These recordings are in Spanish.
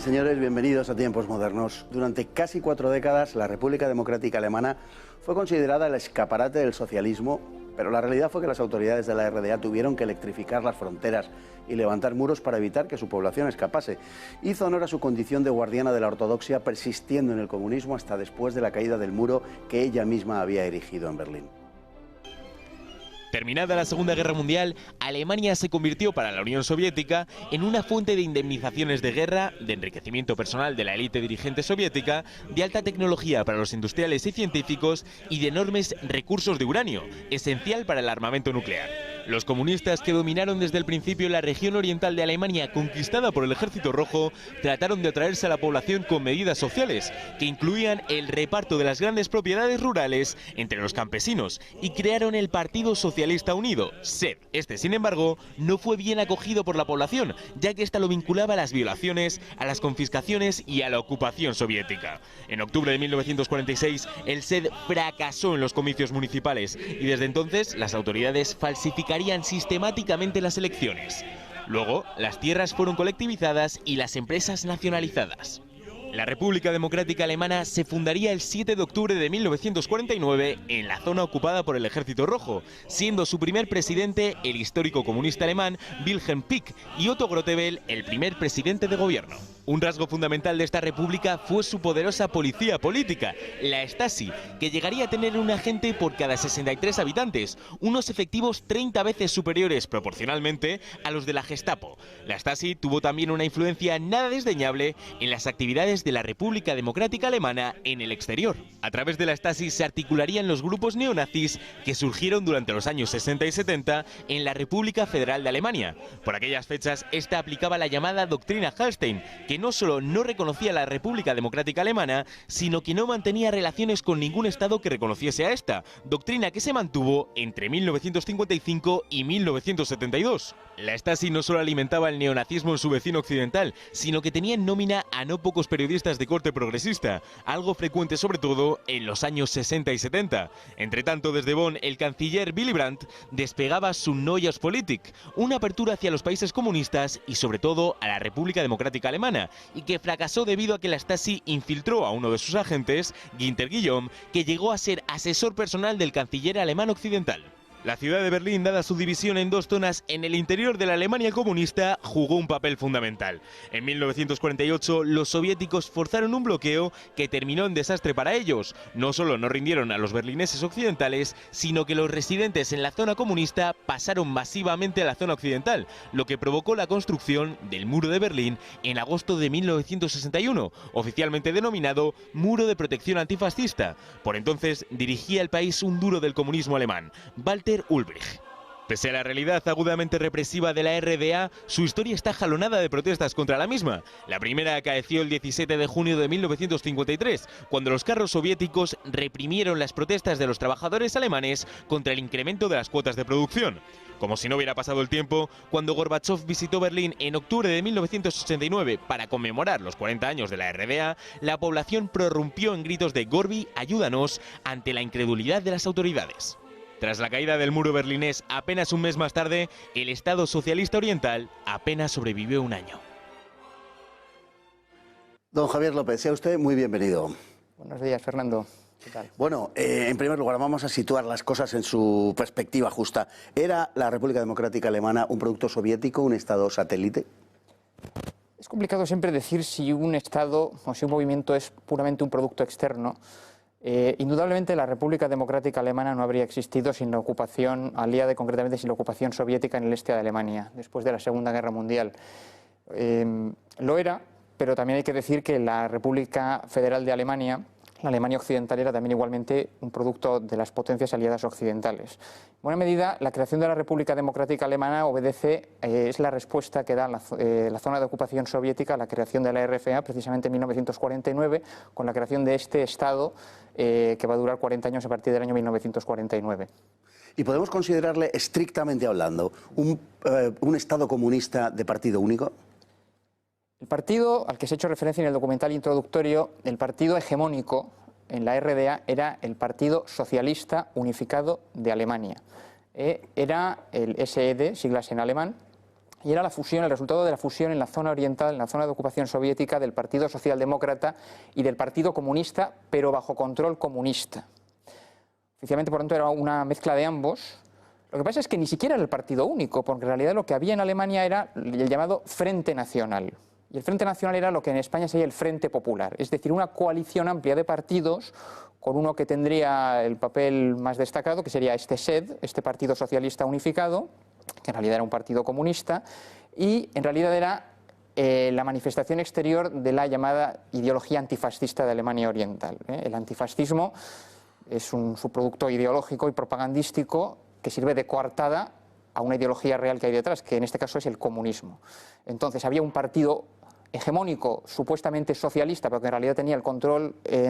señores, bienvenidos a Tiempos Modernos. Durante casi 4 décadas, la República Democrática Alemana fue considerada el escaparate del socialismo, pero la realidad fue que las autoridades de la RDA tuvieron que electrificar las fronteras y levantar muros para evitar que su población escapase. Hizo honor a su condición de guardiana de la ortodoxia, persistiendo en el comunismo hasta después de la caída del muro que ella misma había erigido en Berlín. Terminada la Segunda Guerra Mundial, Alemania se convirtió para la Unión Soviética en una fuente de indemnizaciones de guerra, de enriquecimiento personal de la élite dirigente soviética, de alta tecnología para los industriales y científicos y de enormes recursos de uranio, esencial para el armamento nuclear. Los comunistas, que dominaron desde el principio la región oriental de Alemania conquistada por el Ejército Rojo, trataron de atraerse a la población con medidas sociales, que incluían el reparto de las grandes propiedades rurales entre los campesinos, y crearon el Partido Socialista Unido, SED. Este, sin embargo, no fue bien acogido por la población, ya que esta lo vinculaba a las violaciones, a las confiscaciones y a la ocupación soviética. En octubre de 1946, el SED fracasó en los comicios municipales y desde entonces las autoridades falsificarían sistemáticamente las elecciones. Luego, las tierras fueron colectivizadas y las empresas nacionalizadas. La República Democrática Alemana se fundaría el 7 de octubre de 1949 en la zona ocupada por el Ejército Rojo, siendo su primer presidente el histórico comunista alemán Wilhelm Pieck y Otto Grottebel el primer presidente de gobierno. Un rasgo fundamental de esta república fue su poderosa policía política, la Stasi, que llegaría a tener un agente por cada 63 habitantes, unos efectivos 30 veces superiores proporcionalmente a los de la Gestapo. La Stasi tuvo también una influencia nada desdeñable en las actividades de la República Democrática Alemana en el exterior. A través de la Stasi se articularían los grupos neonazis que surgieron durante los años 60 y 70 en la República Federal de Alemania. Por aquellas fechas, esta aplicaba la llamada doctrina Hallstein, que no solo no reconocía a la República Democrática Alemana, sino que no mantenía relaciones con ningún Estado que reconociese a esta, doctrina que se mantuvo entre 1955 y 1972. La Stasi no solo alimentaba el neonazismo en su vecino occidental, sino que tenía en nómina a no pocos periodistas de corte progresista, algo frecuente sobre todo en los años 60 y 70. Entre tanto, desde Bonn, el canciller Willy Brandt despegaba su Neues Politik, una apertura hacia los países comunistas y sobre todo a la República Democrática Alemana, y que fracasó debido a que la Stasi infiltró a uno de sus agentes, Günter Guillaume, que llegó a ser asesor personal del canciller alemán occidental. La ciudad de Berlín, dada su división en dos zonas en el interior de la Alemania comunista, jugó un papel fundamental. En 1948, los soviéticos forzaron un bloqueo que terminó en desastre para ellos. No solo no rindieron a los berlineses occidentales, sino que los residentes en la zona comunista pasaron masivamente a la zona occidental, lo que provocó la construcción del Muro de Berlín en agosto de 1961, oficialmente denominado Muro de Protección Antifascista. Por entonces dirigía el país un duro del comunismo alemán, Walter Ulbricht. Pese a la realidad agudamente represiva de la RDA, su historia está jalonada de protestas contra la misma. La primera acaeció el 17 de junio de 1953, cuando los carros soviéticos reprimieron las protestas de los trabajadores alemanes contra el incremento de las cuotas de producción. Como si no hubiera pasado el tiempo, cuando Gorbachov visitó Berlín en octubre de 1989 para conmemorar los 40 años de la RDA, la población prorrumpió en gritos de «Gorbi, ayúdanos», ante la incredulidad de las autoridades. Tras la caída del muro berlinés apenas un mes más tarde, el Estado socialista oriental apenas sobrevivió un año. Don Javier López, sea usted muy bienvenido. Buenos días, Fernando. ¿Qué tal? Bueno, en primer lugar, vamos a situar las cosas en su perspectiva justa. ¿Era la República Democrática Alemana un producto soviético, un Estado satélite? Es complicado siempre decir si un Estado o si un movimiento es puramente un producto externo. Indudablemente la República Democrática Alemana no habría existido sin la ocupación aliada y concretamente sin la ocupación soviética en el este de Alemania, después de la Segunda Guerra Mundial. Lo era, pero también hay que decir que la República Federal de Alemania, la Alemania occidental, era también igualmente un producto de las potencias aliadas occidentales. En buena medida, la creación de la República Democrática Alemana es la respuesta que da la zona de ocupación soviética a la creación de la RFA, precisamente en 1949, con la creación de este Estado que va a durar 40 años a partir del año 1949. ¿Y podemos considerarle, estrictamente hablando, un Estado comunista de partido único? El partido al que se ha hecho referencia en el documental introductorio, el partido hegemónico en la RDA, era el Partido Socialista Unificado de Alemania. Era el SED, siglas en alemán, y era la fusión, el resultado de la fusión en la zona oriental, en la zona de ocupación soviética, del Partido Socialdemócrata y del Partido Comunista, pero bajo control comunista. Oficialmente, por tanto, era una mezcla de ambos. Lo que pasa es que ni siquiera era el partido único, porque en realidad lo que había en Alemania era el llamado Frente Nacional. Y el Frente Nacional era lo que en España sería el Frente Popular, es decir, una coalición amplia de partidos, con uno que tendría el papel más destacado, que sería este SED, este Partido Socialista Unificado, que en realidad era un partido comunista, y en realidad era la manifestación exterior de la llamada ideología antifascista de Alemania Oriental. El antifascismo es un subproducto ideológico y propagandístico que sirve de coartada a una ideología real que hay detrás, que en este caso es el comunismo. Entonces había un partido hegemónico, supuestamente socialista, pero que en realidad tenía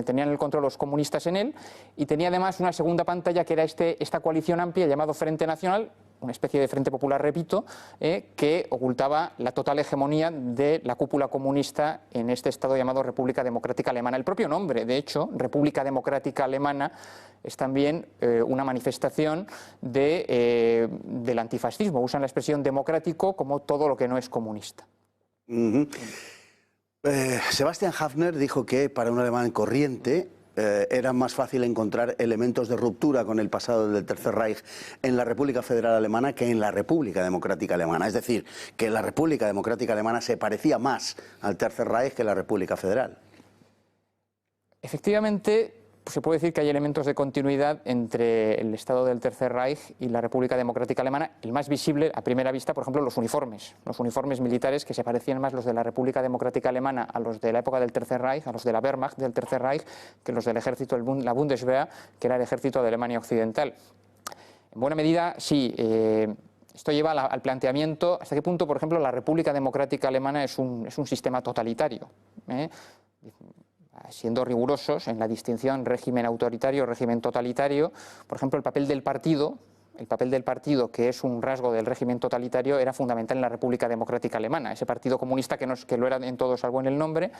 tenían el control los comunistas en él, y tenía además una segunda pantalla que era esta coalición amplia llamado Frente Nacional, una especie de Frente Popular, repito, que ocultaba la total hegemonía de la cúpula comunista en este estado llamado República Democrática Alemana. El propio nombre, de hecho, República Democrática Alemana, es también una manifestación del antifascismo. Usan la expresión democrático como todo lo que no es comunista. Sebastian Haffner dijo que para un alemán corriente era más fácil encontrar elementos de ruptura con el pasado del Tercer Reich en la República Federal Alemana que en la República Democrática Alemana. Es decir, que la República Democrática Alemana se parecía más al Tercer Reich que la República Federal. Efectivamente, se puede decir que hay elementos de continuidad entre el Estado del Tercer Reich y la República Democrática Alemana. El más visible, a primera vista, por ejemplo, los uniformes militares, que se parecían más los de la República Democrática Alemana a los de la época del Tercer Reich, a los de la Wehrmacht del Tercer Reich, que los del ejército, la Bundeswehr, que era el ejército de Alemania Occidental. En buena medida, sí. Esto lleva al planteamiento hasta qué punto, por ejemplo, la República Democrática Alemana es un sistema totalitario. Siendo rigurosos en la distinción régimen autoritario, régimen totalitario, por ejemplo, el papel del partido, que es un rasgo del régimen totalitario, era fundamental en la República Democrática Alemana. Ese partido comunista que lo era en todo salvo en el nombre.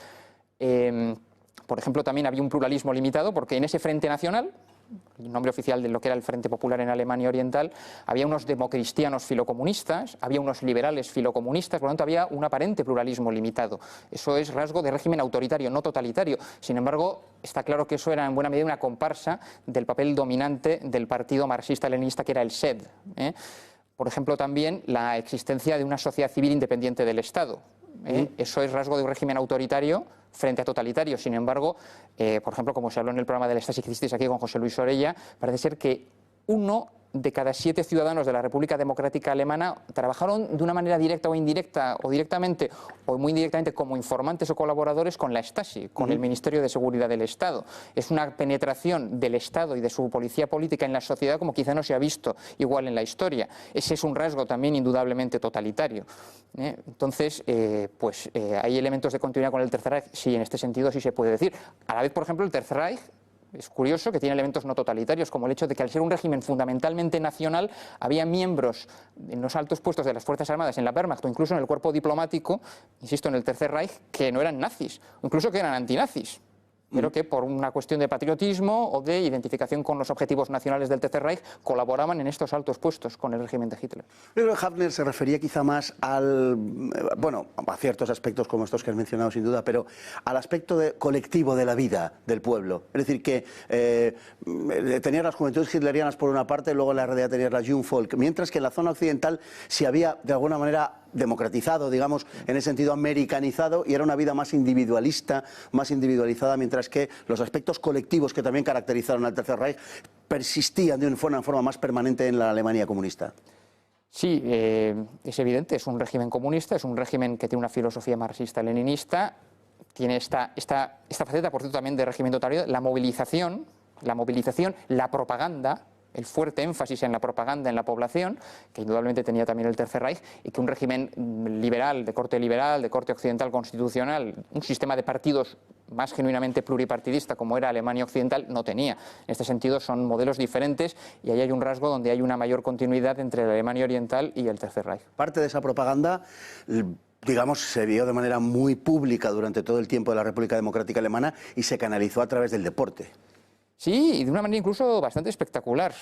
Por ejemplo, también había un pluralismo limitado, porque en ese Frente Nacional, el nombre oficial de lo que era el Frente Popular en Alemania Oriental, había unos democristianos filocomunistas, había unos liberales filocomunistas, por lo tanto había un aparente pluralismo limitado. Eso es rasgo de régimen autoritario, no totalitario. Sin embargo, está claro que eso era en buena medida una comparsa del papel dominante del partido marxista-leninista que era el SED. Por ejemplo, también la existencia de una sociedad civil independiente del Estado. Eso es rasgo de un régimen autoritario frente a totalitario. Sin embargo, por ejemplo, como se habló en el programa del Stasi que hicisteis aquí con José Luis Orella, parece ser que 1 de cada 7 ciudadanos de la República Democrática Alemana trabajaron de una manera directa o indirecta, o directamente o muy indirectamente, como informantes o colaboradores con la Stasi, con el Ministerio de Seguridad del Estado. Es una penetración del Estado y de su policía política en la sociedad como quizá no se ha visto igual en la historia. Ese es un rasgo también indudablemente totalitario. Entonces, hay elementos de continuidad con el Tercer Reich, sí, en este sentido sí se puede decir. A la vez, por ejemplo, el Tercer Reich es curioso que tiene elementos no totalitarios, como el hecho de que al ser un régimen fundamentalmente nacional, había miembros en los altos puestos de las Fuerzas Armadas, en la Wehrmacht o incluso en el cuerpo diplomático, insisto, en el Tercer Reich, que no eran nazis, o incluso que eran antinazis, pero que por una cuestión de patriotismo o de identificación con los objetivos nacionales del Tercer Reich colaboraban en estos altos puestos con el régimen de Hitler. Yo creo que Haffner se refería quizá más a ciertos aspectos como estos que has mencionado sin duda, pero al aspecto colectivo de la vida del pueblo. Es decir, que tenías las juventudes hitlerianas por una parte, luego en la RDA tenías la Jungvolk, mientras que en la zona occidental se había de alguna manera democratizado, digamos, en ese sentido americanizado, y era una vida más individualista, más individualizada, mientras que los aspectos colectivos que también caracterizaron al Tercer Reich persistían de una forma más permanente en la Alemania comunista. Sí, es evidente, es un régimen comunista, es un régimen que tiene una filosofía marxista-leninista, tiene esta faceta, por cierto, también de régimen totalitario, la movilización, la propaganda, el fuerte énfasis en la propaganda en la población, que indudablemente tenía también el Tercer Reich, y que un régimen liberal, de corte occidental constitucional, un sistema de partidos más genuinamente pluripartidista como era Alemania Occidental, no tenía. En este sentido son modelos diferentes y ahí hay un rasgo donde hay una mayor continuidad entre la Alemania Oriental y el Tercer Reich. Parte de esa propaganda, digamos, se vio de manera muy pública durante todo el tiempo de la República Democrática Alemana y se canalizó a través del deporte. Sí, y de una manera incluso bastante espectacular.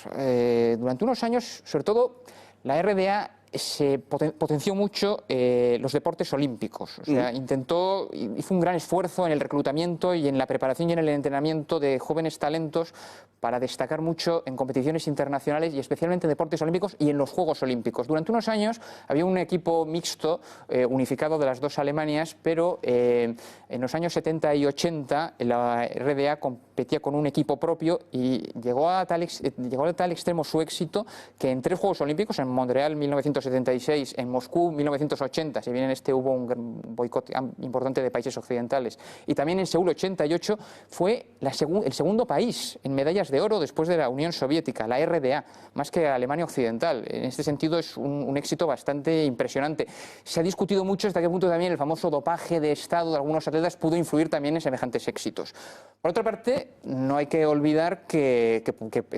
Durante unos años, sobre todo, la RDA se potenció mucho los deportes olímpicos. O sea, hizo un gran esfuerzo en el reclutamiento y en la preparación y en el entrenamiento de jóvenes talentos para destacar mucho en competiciones internacionales y especialmente en deportes olímpicos y en los Juegos Olímpicos. Durante unos años había un equipo mixto unificado de las dos Alemanias, pero en los años 70 y 80 la RDA competía con un equipo propio y llegó a tal extremo su éxito que en 3 Juegos Olímpicos, en Montreal 1976, en Moscú 1980, si bien en este hubo un boicot importante de países occidentales, y también en Seúl 88, fue el segundo país en medallas de oro después de la Unión Soviética, la RDA, más que Alemania Occidental. En este sentido es un éxito bastante impresionante. Se ha discutido mucho hasta qué punto también el famoso dopaje de Estado de algunos atletas pudo influir también en semejantes éxitos. Por otra parte, no hay que olvidar que,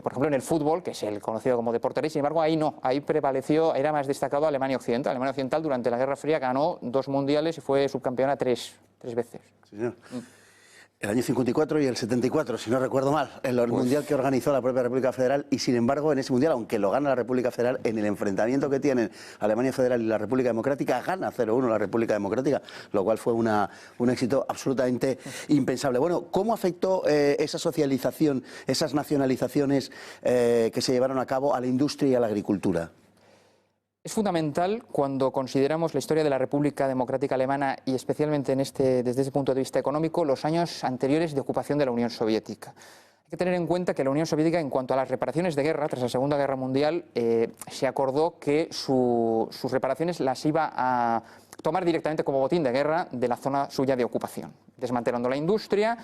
por ejemplo, en el fútbol, que es el conocido como deporte rey, sin embargo, ahí no, ahí prevaleció, era más destacado Alemania Occidental. Alemania Occidental durante la Guerra Fría ganó 2 mundiales y fue subcampeona 3 veces. Sí, señor. El año 54 y el 74, si no recuerdo mal, el mundial que organizó la propia República Federal, y sin embargo en ese mundial, aunque lo gana la República Federal, en el enfrentamiento que tienen Alemania Federal y la República Democrática, gana 0-1 la República Democrática, lo cual fue un éxito absolutamente impensable. Bueno, ¿cómo afectó esa socialización, esas nacionalizaciones que se llevaron a cabo a la industria y a la agricultura? Es fundamental cuando consideramos la historia de la República Democrática Alemana y especialmente desde ese punto de vista económico, los años anteriores de ocupación de la Unión Soviética. Hay que tener en cuenta que la Unión Soviética, en cuanto a las reparaciones de guerra, tras la Segunda Guerra Mundial, se acordó que sus reparaciones las iba a tomar directamente como botín de guerra de la zona suya de ocupación, desmantelando la industria,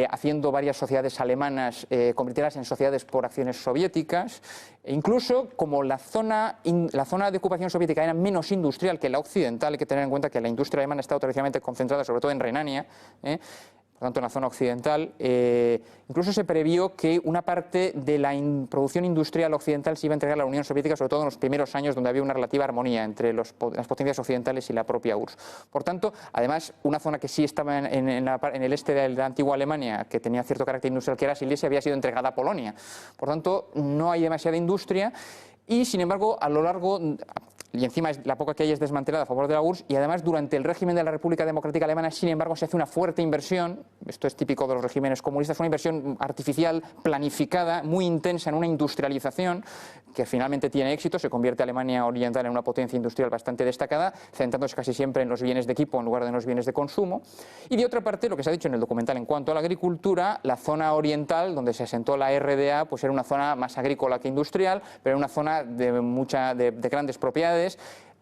haciendo varias sociedades alemanas convertirlas en sociedades por acciones soviéticas, e incluso como la zona de ocupación soviética era menos industrial que la occidental, hay que tener en cuenta que la industria alemana está tradicionalmente concentrada sobre todo en Renania, por tanto en la zona occidental, incluso se previó que una parte de la producción industrial occidental se iba a entregar a la Unión Soviética, sobre todo en los primeros años donde había una relativa armonía entre las potencias occidentales y la propia URSS. Por tanto, además, una zona que sí estaba en el este de la antigua Alemania, que tenía cierto carácter industrial, que era Silesia, había sido entregada a Polonia. Por tanto, no hay demasiada industria y, sin embargo, a lo largo... Y encima la poca que hay es desmantelada a favor de la URSS, y además durante el régimen de la República Democrática Alemana, sin embargo, se hace una fuerte inversión, esto es típico de los regímenes comunistas, una inversión artificial, planificada, muy intensa en una industrialización que finalmente tiene éxito, se convierte a Alemania Oriental en una potencia industrial bastante destacada, centrándose casi siempre en los bienes de equipo en lugar de en los bienes de consumo. Y de otra parte, lo que se ha dicho en el documental en cuanto a la agricultura, la zona oriental, donde se asentó la RDA, pues era una zona más agrícola que industrial, pero era una zona de grandes propiedades.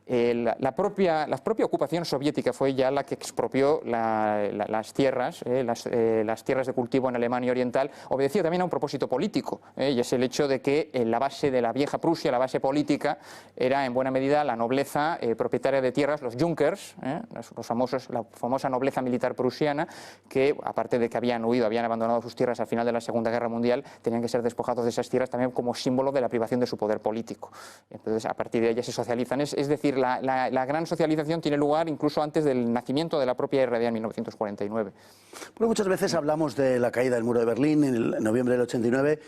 La propia ocupación soviética fue ya la que expropió las tierras, las tierras de cultivo en Alemania Oriental. Obedecía también a un propósito político, y es el hecho de que la base de la vieja Prusia, la base política, era en buena medida la nobleza propietaria de tierras, los Junkers, la famosa nobleza militar prusiana, que aparte de que habían huido, habían abandonado sus tierras al final de la Segunda Guerra Mundial, tenían que ser despojados de esas tierras también como símbolo de la privación de su poder político. Entonces, a partir de ellas se socializan, es decir, la gran socialización tiene lugar incluso antes del nacimiento de la propia RDA en 1949. Bueno, muchas veces hablamos de la caída del muro de Berlín en noviembre del 89,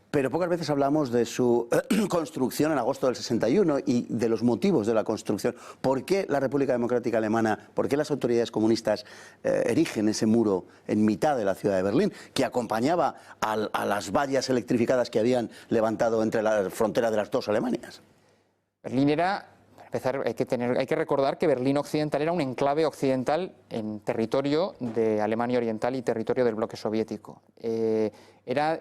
pero pocas veces hablamos de su construcción en agosto del 61 y de los motivos de la construcción. ¿Por qué la República Democrática Alemana, por qué las autoridades comunistas erigen ese muro en mitad de la ciudad de Berlín, que acompañaba a las vallas electrificadas que habían levantado entre la frontera de las dos Alemanias? Berlín era... Hay que recordar que Berlín Occidental era un enclave occidental en territorio de Alemania Oriental y territorio del bloque soviético. Era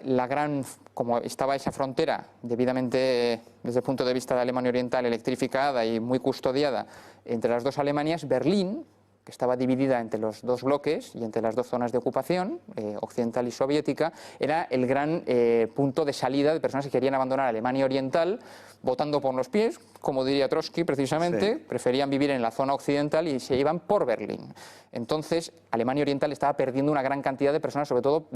como estaba esa frontera debidamente, desde el punto de vista de Alemania Oriental, electrificada y muy custodiada entre las dos Alemanias, Berlín, que estaba dividida entre los dos bloques y entre las dos zonas de ocupación, occidental y soviética, era el gran punto de salida de personas que querían abandonar Alemania Oriental, votando por los pies, como diría Trotsky precisamente, sí. Preferían vivir en la zona occidental y se iban por Berlín. Entonces, Alemania Oriental estaba perdiendo una gran cantidad de personas, sobre todo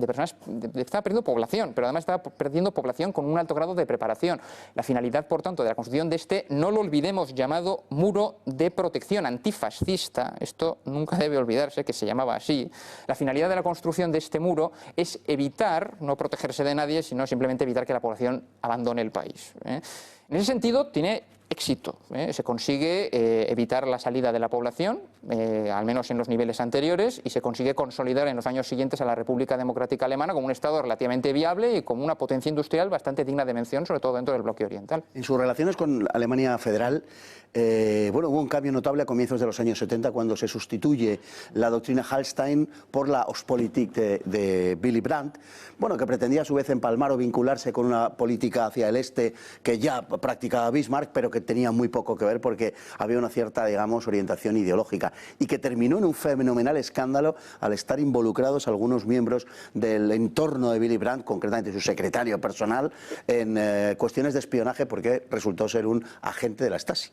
estaba perdiendo población, pero además estaba perdiendo población con un alto grado de preparación. La finalidad, por tanto, de la construcción de no lo olvidemos, llamado muro de protección antifascista, esto nunca debe olvidarse que se llamaba así, la finalidad de la construcción de este muro es evitar, no protegerse de nadie, sino simplemente evitar que la población abandone el país. En ese sentido, tiene éxito. Se consigue evitar la salida de la población, al menos en los niveles anteriores, y se consigue consolidar en los años siguientes a la República Democrática Alemana como un Estado relativamente viable y como una potencia industrial bastante digna de mención, sobre todo dentro del bloque oriental. En sus relaciones con Alemania Federal, hubo un cambio notable a comienzos de los años 70 cuando se sustituye la doctrina Hallstein por la Ostpolitik de Willy Brandt, que pretendía a su vez empalmar o vincularse con una política hacia el este que ya practicaba Bismarck, pero que tenía muy poco que ver porque había una cierta, digamos, orientación ideológica, y que terminó en un fenomenal escándalo al estar involucrados algunos miembros del entorno de Willy Brandt, concretamente su secretario personal, en cuestiones de espionaje porque resultó ser un agente de la Stasi.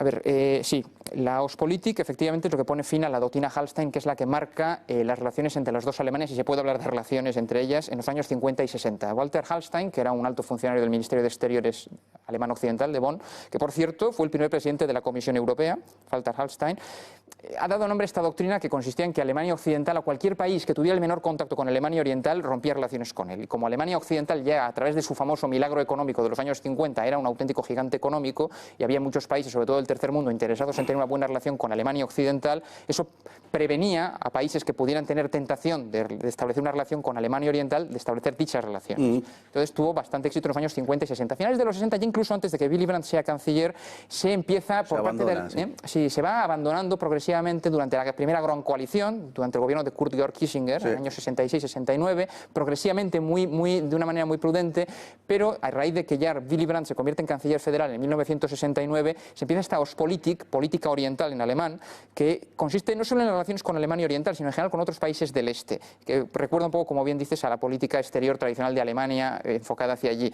A ver, sí, la Ostpolitik efectivamente es lo que pone fin a la doctrina Hallstein, que es la que marca las relaciones entre las dos Alemanias, y se puede hablar de relaciones entre ellas en los años 50 y 60. Walter Hallstein, que era un alto funcionario del Ministerio de Exteriores alemán occidental de Bonn, que por cierto fue el primer presidente de la Comisión Europea, Walter Hallstein, ha dado nombre a esta doctrina que consistía en que Alemania Occidental, a cualquier país que tuviera el menor contacto con Alemania Oriental, rompía relaciones con él. Y como Alemania Occidental ya a través de su famoso milagro económico de los años 50 era un auténtico gigante económico, y había muchos países, sobre todo del tercer mundo, interesados en tener una buena relación con Alemania Occidental, eso prevenía a países que pudieran tener tentación de establecer una relación con Alemania Oriental, de establecer dichas relaciones. Entonces tuvo bastante éxito en los años 50 y 60. A finales de los 60, ya incluso antes de que Willy Brandt sea canciller, se empieza por parte del... se va abandonando progresivamente durante la primera gran coalición, durante el gobierno de Kurt Georg Kissinger, en los años 66-69, progresivamente de una manera muy prudente, pero a raíz de que ya Willy Brandt se convierte en canciller federal en 1969, se empieza esta Ostpolitik, política oriental en alemán, que consiste no solo en las relaciones con Alemania Oriental, sino en general con otros países del este, que recuerda un poco, como bien dices, a la política exterior tradicional de Alemania enfocada hacia allí.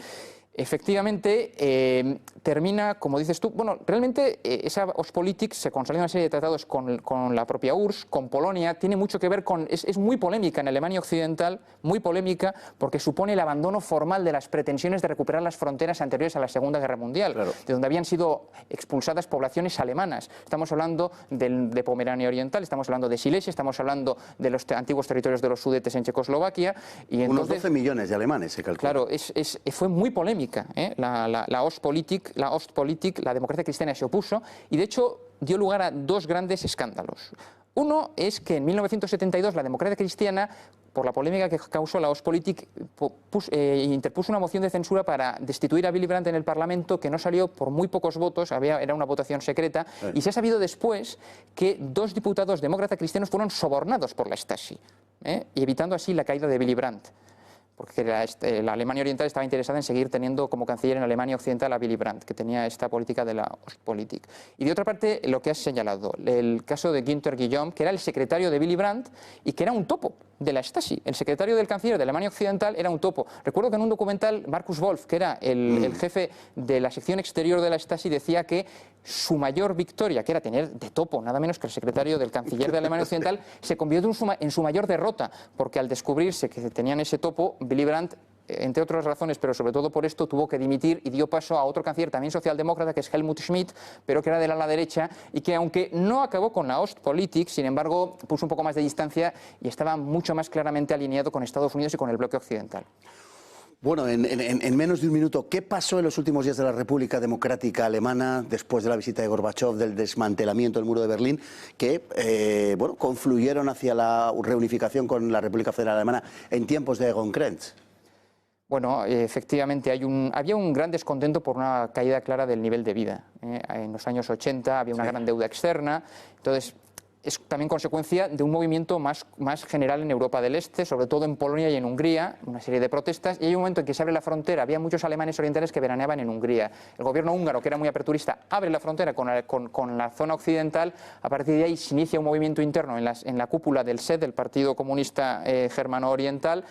Efectivamente, termina, como dices tú, realmente esa Ostpolitik se consolida una serie de tratados con la propia URSS, con Polonia, tiene mucho que ver con, es muy polémica en Alemania Occidental, muy polémica, porque supone el abandono formal de las pretensiones de recuperar las fronteras anteriores a la Segunda Guerra Mundial, de donde habían sido expulsadas poblaciones alemanas. Estamos hablando de Pomerania Oriental, estamos hablando de Silesia, estamos hablando de los antiguos territorios de los Sudetes en Checoslovaquia. Y entonces, unos 12 millones de alemanes se calcula. Claro, fue muy polémica. La Ostpolitik, la democracia cristiana se opuso y de hecho dio lugar a dos grandes escándalos. Uno es que en 1972 la democracia cristiana, por la polémica que causó la Ostpolitik, interpuso una moción de censura para destituir a Willy Brandt en el Parlamento, que no salió por muy pocos votos, era una votación secreta, y se ha sabido después que dos diputados demócratas cristianos fueron sobornados por la Stasi, y evitando así la caída de Willy Brandt, porque la Alemania Oriental estaba interesada en seguir teniendo como canciller en Alemania Occidental a Willy Brandt, que tenía esta política de la Ostpolitik. Y de otra parte, lo que has señalado, el caso de Günther Guillaume, que era el secretario de Willy Brandt y que era un topo de la Stasi. El secretario del canciller de Alemania Occidental era un topo. Recuerdo que en un documental, Markus Wolf, que era el jefe de la sección exterior de la Stasi, decía que su mayor victoria, que era tener de topo nada menos que el secretario del canciller de Alemania Occidental, se convirtió en su mayor derrota, porque al descubrirse que tenían ese topo, Willy Brandt, entre otras razones, pero sobre todo por esto, tuvo que dimitir y dio paso a otro canciller también socialdemócrata, que es Helmut Schmidt, pero que era del ala derecha y que, aunque no acabó con la Ostpolitik, sin embargo puso un poco más de distancia y estaba mucho más claramente alineado con Estados Unidos y con el bloque occidental. Bueno, en menos de un minuto, ¿qué pasó en los últimos días de la República Democrática Alemana después de la visita de Gorbachov, del desmantelamiento del muro de Berlín, que confluyeron hacia la reunificación con la República Federal Alemana en tiempos de Egon Krenz? Bueno, efectivamente había un gran descontento por una caída clara del nivel de vida. En los años 80 había una gran deuda externa, entonces es también consecuencia de un movimiento más general en Europa del Este, sobre todo en Polonia y en Hungría, una serie de protestas, y hay un momento en que se abre la frontera, había muchos alemanes orientales que veraneaban en Hungría. El gobierno húngaro, que era muy aperturista, abre la frontera con la zona occidental, a partir de ahí se inicia un movimiento interno en la cúpula del SED, del Partido Comunista Germano Oriental,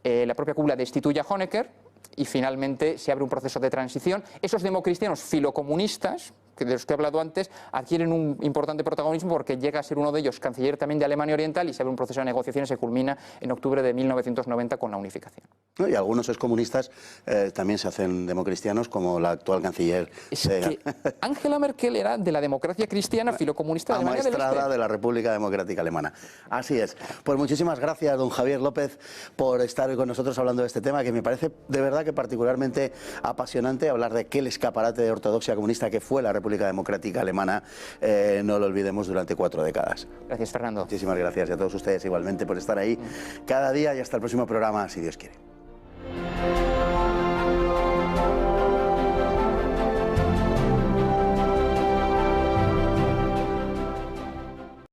la propia cúpula destituye a Honecker y finalmente se abre un proceso de transición. Esos democristianos filocomunistas, de los que he hablado antes, adquieren un importante protagonismo porque llega a ser uno de ellos canciller también de Alemania Oriental y se abre un proceso de negociaciones que culmina en octubre de 1990 con la unificación. Y algunos excomunistas también se hacen democristianos, como la actual canciller. Es que Angela Merkel era de la democracia cristiana filocomunista de Alemania del Este. Amaestrada de la República Democrática Alemana. Así es. Pues muchísimas gracias, don Javier López, por estar hoy con nosotros hablando de este tema, que me parece de verdad que particularmente apasionante, hablar de aquel escaparate de ortodoxia comunista que fue la República Democrática Alemana. No lo olvidemos, durante 4 décadas. Gracias, Fernando. Muchísimas gracias, y a todos ustedes igualmente por estar ahí cada día, y hasta el próximo programa, si Dios quiere.